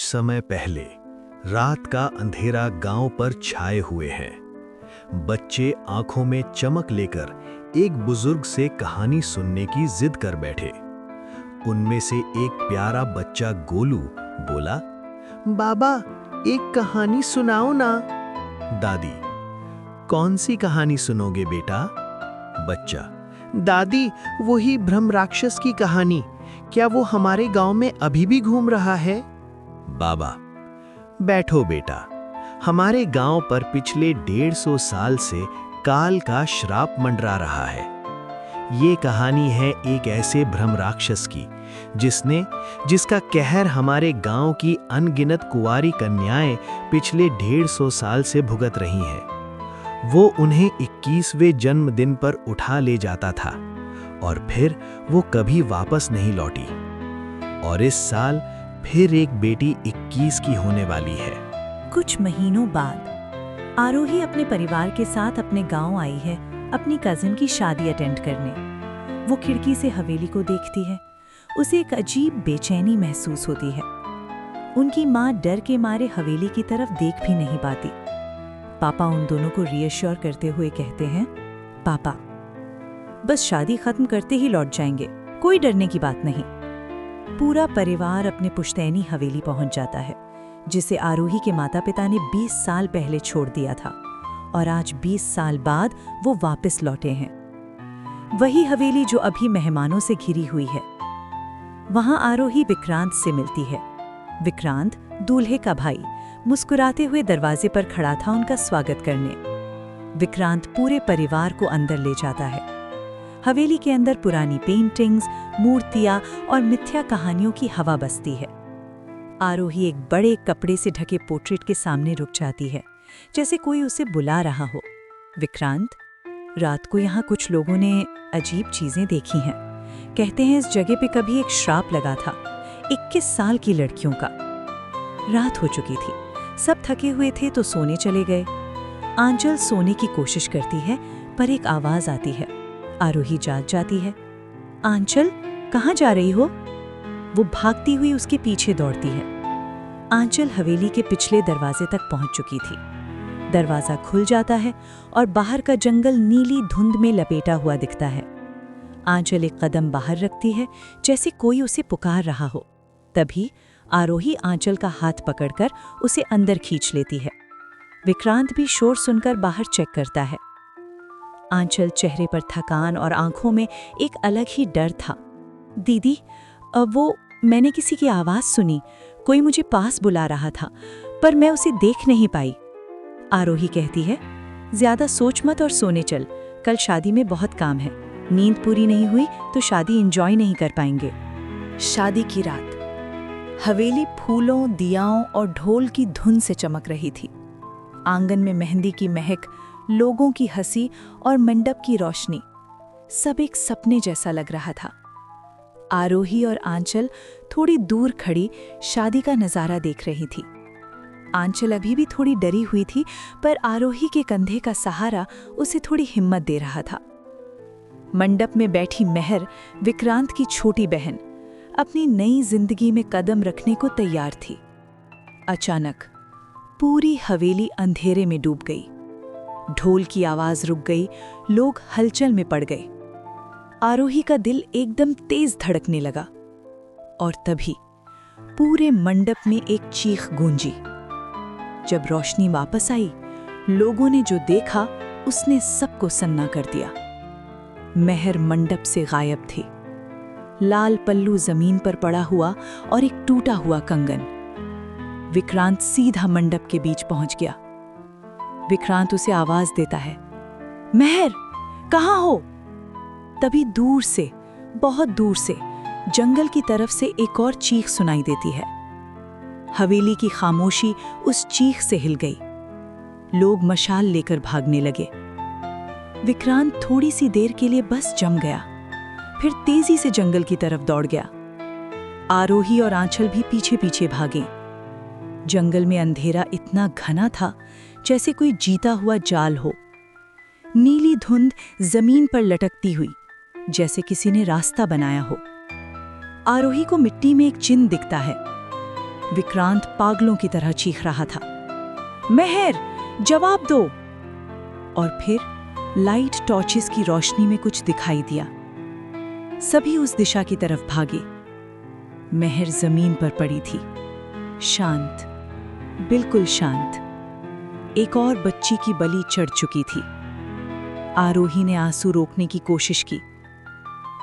कुछ समय पहले रात का अंधेरा गांव पर छाए हुए है। बच्चे आंखों में चमक लेकर एक बुजुर्ग से कहानी सुनने की जिद कर बैठे। उनमें से एक प्यारा बच्चा गोलू बोला, बाबा एक कहानी सुनाओ ना। दादी, कौन सी कहानी सुनोगे बेटा? बच्चा, दादी वही ब्रह्म राक्षस की कहानी। क्या वो हमारे गांव में अभी भी घूम रहा है? बाबा, बैठो बेटा, हमारे गांव पर पिछले 150 साल से काल का श्राप मंडरा रहा है। ये कहानी है एक ऐसे ब्रह्म राक्षस की जिसका कहर हमारे गांव की अनगिनत कुंवारी कन्याएं पिछले 150 साल से भुगत रही हैं। वो उन्हें 21वें जन्मदिन पर उठा ले जाता था और फिर वो कभी वापस नहीं लौटी। और इस साल फिर एक बेटी 21 की होने वाली है। कुछ महीनों बाद आरोही अपने परिवार के साथ अपने गांव आई है अपनी कजिन की शादी अटेंड करने। वो खिड़की से हवेली को देखती है। उसे एक अजीब बेचैनी महसूस होती है। उनकी माँ डर के मारे हवेली की तरफ देख भी नहीं पाती। पापा उन दोनों को रीअश्योर करते हुए कहते हैं, पापा बस शादी खत्म करते ही लौट जाएंगे, कोई डरने की बात नहीं। पूरा परिवार अपने पुश्तैनी हवेली पहुंच जाता है, जिसे आरोही के माता पिता ने 20 साल पहले छोड़ दिया था और आज 20 साल बाद वो वापस लौटे हैं। वही हवेली जो अभी मेहमानों से घिरी हुई है। वहां आरोही विक्रांत से मिलती है। विक्रांत, दूल्हे का भाई, मुस्कुराते हुए दरवाजे पर खड़ा था उनका स्वागत करने। विक्रांत पूरे परिवार को अंदर ले जाता है। हवेली के अंदर पुरानी पेंटिंग्स, मूर्तियां और मिथ्या कहानियों की हवा बसती है। आरोही एक बड़े कपड़े से ढके पोर्ट्रेट के सामने रुक जाती है, जैसे कोई उसे बुला रहा हो। विक्रांत, रात को यहाँ कुछ लोगों ने अजीब चीजें देखी हैं। कहते हैं इस जगह पे कभी एक श्राप लगा था, 21 साल की लड़कियों का। रात हो चुकी थी, सब थके हुए थे तो सोने चले गए। आंचल सोने की कोशिश करती है पर एक आवाज आती है। आरोही जाग जाती है। आंचल, कहाँ जा रही हो? वो भागती हुई उसके पीछे दौड़ती है। आंचल हवेली के पिछले दरवाजे तक पहुंच चुकी थी। दरवाजा खुल जाता है और बाहर का जंगल नीली धुंध में लपेटा हुआ दिखता है। आंचल एक कदम बाहर रखती है, जैसे कोई उसे पुकार रहा हो। तभी आरोही आंचल का हाथ पकड़कर उसे अंदर खींच लेती है। विक्रांत भी शोर सुनकर बाहर चेक करता है। आंचल चेहरे पर थकान और आंखों में एक अलग ही डर था। दीदी, वो मैंने किसी की आवाज सुनी, कोई मुझे पास बुला रहा था, पर मैं उसे देख नहीं पाई। आरोही कहती है, ज्यादा सोच मत और सोने चल, कल शादी में बहुत काम है। नींद पूरी नहीं हुई तो शादी एंजॉय नहीं कर पाएंगे। शादी की रात हवेली फूलों, दियाओं और ढोल की धुन से चमक रही थी। आंगन में मेहंदी की महक, लोगों की हंसी और मंडप की रोशनी, सब एक सपने जैसा लग रहा था। आरोही और आंचल थोड़ी दूर खड़ी शादी का नजारा देख रही थी। आंचल अभी भी थोड़ी डरी हुई थी, पर आरोही के कंधे का सहारा उसे थोड़ी हिम्मत दे रहा था। मंडप में बैठी मेहर, विक्रांत की छोटी बहन, अपनी नई जिंदगी में कदम रखने को तैयार थी। अचानक पूरी हवेली अंधेरे में डूब गई। ढोल की आवाज रुक गई, लोग हलचल में पड़ गए। आरोही का दिल एकदम तेज धड़कने लगा और तभी पूरे मंडप में एक चीख गूंजी। जब रोशनी वापस आई, लोगों ने जो देखा उसने सबको सन्ना कर दिया। मेहर मंडप से गायब थी। लाल पल्लू जमीन पर पड़ा हुआ और एक टूटा हुआ कंगन। विक्रांत सीधा मंडप के बीच पहुंच गया। विक्रांत उसे आवाज देता है, मेहर, कहाँ हो? तभी दूर से, बहुत दूर से, जंगल की तरफ से एक और चीख सुनाई देती है। हवेली की खामोशी उस चीख से हिल गई। लोग मशाल लेकर भागने लगे। विक्रांत थोड़ी सी देर के लिए बस जम गया, फिर तेजी से जंगल की तरफ दौड़ गया। आरोही और आंचल भी पीछे पीछे भागे। जंगल में अंधेरा इतना घना था जैसे कोई जीता हुआ जाल हो। नीली धुंध जमीन पर लटकती हुई, जैसे किसी ने रास्ता बनाया हो। आरोही को मिट्टी में एक चिन्ह दिखता है। विक्रांत पागलों की तरह चीख रहा था, मेहर, जवाब दो। और फिर लाइट टॉर्चेस की रोशनी में कुछ दिखाई दिया। सभी उस दिशा की तरफ भागे। मेहर जमीन पर पड़ी थी, शांत, बिल्कुल शांत। एक और बच्ची की बलि चढ़ चुकी थी। आरोही ने आंसू रोकने की कोशिश की।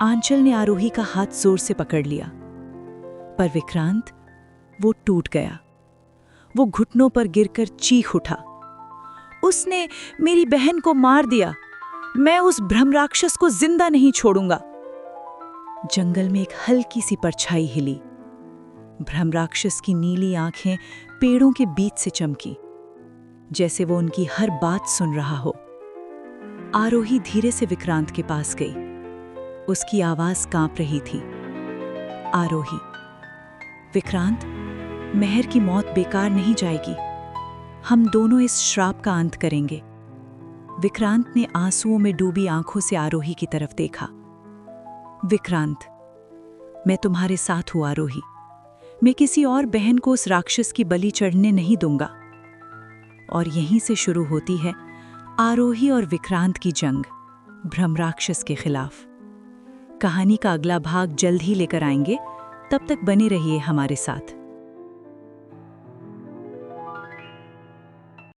आंचल ने आरोही का हाथ जोर से पकड़ लिया, पर विक्रांत, वो टूट गया। वो घुटनों पर गिरकर चीख उठा, उसने मेरी बहन को मार दिया। मैं उस ब्रह्मराक्षस को जिंदा नहीं छोड़ूंगा। जंगल में एक हल्की सी परछाई हिली। ब्रह्मराक्षस की नीली आंखें पेड़ों के बीच से चमकी, जैसे वो उनकी हर बात सुन रहा हो। आरोही धीरे से विक्रांत के पास गई। उसकी आवाज कांप रही थी, आरोही, विक्रांत, मेहर की मौत बेकार नहीं जाएगी। हम दोनों इस श्राप का अंत करेंगे। विक्रांत ने आंसुओं में डूबी आंखों से आरोही की तरफ देखा। विक्रांत, मैं तुम्हारे साथ हूं आरोही। मैं किसी और बहन को उस राक्षस की बलि चढ़ने नहीं दूंगा। और यहीं से शुरू होती है आरोही और विक्रांत की जंग, ब्रह्मराक्षस के खिलाफ। कहानी का अगला भाग जल्द ही लेकर आएंगे। तब तक बने रहिए हमारे साथ।